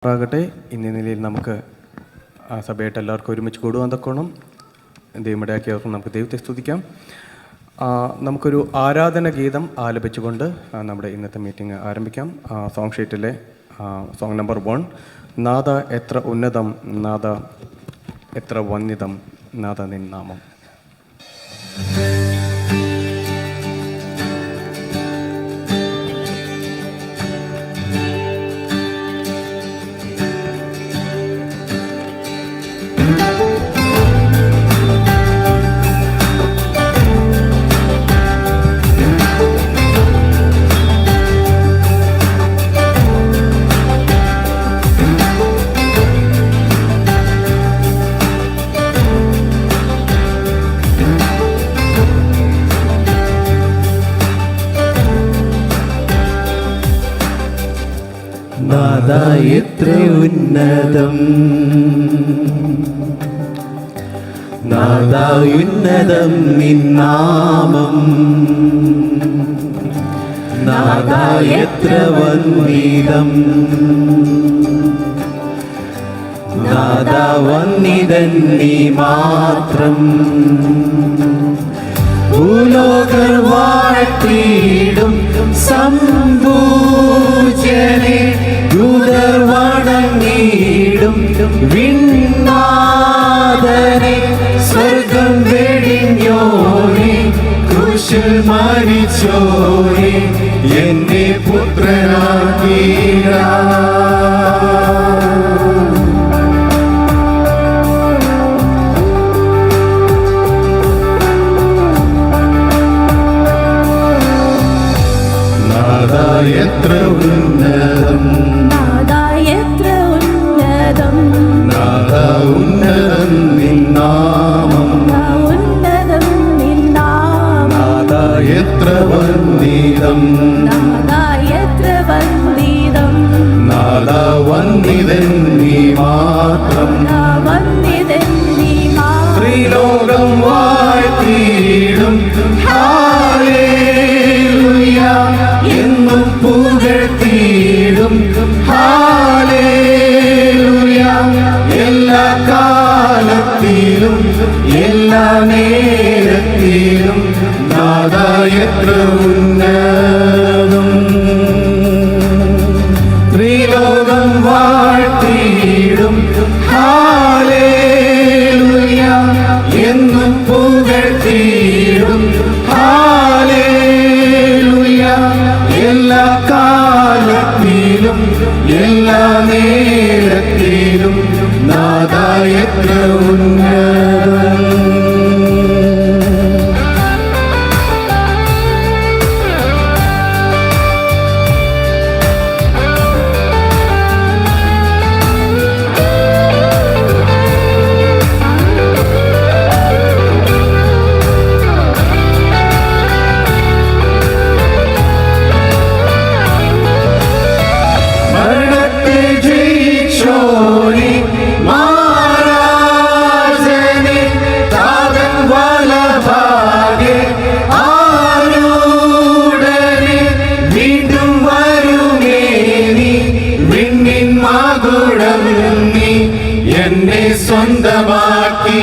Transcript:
ആകട്ടെ ഇന്ന നിലയിൽ നമുക്ക് സഭയായിട്ട് എല്ലാവർക്കും ഒരുമിച്ച് കൂടുവാൻ തക്കോണം ദൈവമിടയാക്കിയവർക്ക് നമുക്ക് ദൈവത്തെ സ്തുതിക്കാം. നമുക്കൊരു ആരാധന ഗീതം ആലപിച്ചുകൊണ്ട് നമ്മുടെ ഇന്നത്തെ മീറ്റിംഗ് ആരംഭിക്കാം. സോങ് ഷീറ്റിലെ സോങ് നമ്പർ 1, നാദ എത്ര ഉന്നതം, നാദ എത്ര വന്ദിതം, നാദ നിൻ നാമം. നാദ എത്ര ഉന്നതം, നാദ ഉന്നതം നിൻ നാമം, നാദ എത്ര വന്ദിതം, നാദ വന്ദിതൻ നീ മാത്രം. ഭൂലോകർ വാഴ്ത്തിയിടും സംപൂജ്യനെ, ദൂതർ വണങ്ങിയിടും വിണ്ണാഥനെ. സ്വർഗം വെടിഞ്ഞോനെ, ക്രൂശിൽ മരിച്ചോനെ, എന്നെ പുത്രനാക്കിയ. എത്ര ഉന്നതം, നാദ എത്ര ഉന്നതം, നാദ ഉന്നതം നിൻ നാമം, ഉന്നതം നിൻ നാമം, നാദ എത്ര വന്ദിതം, നാദ എത്ര വന്ദിതം, നാദ വന്ദിതൻ നീ മാത്രം. വന്ദിതൻ നീ മാത്രം. ത്രിലോകം വാഴ്ത്തിയിടും ഹല്ലേലൂയ, എന്നും പുകഴ്ത്തിയിടും ഹല്ലേലൂയ. എല്ലാ കാലത്തിലും എല്ലാ നേരത്തിലും നാദ എത്ര ഉന്നതം. ത്രിലോകം വാഴ്ത്തിയിടും ഹല്ലേലൂയ, എന്നും പുകഴ്ത്തിയിടും ഹല്ലേലൂയ. എല്ലാ കാലത്തിലും എല്ലാ നേരത്തിലും നാദ എത്ര ഉന്നതം. എന്നെ സ്വന്തമാക്കിയിടാ.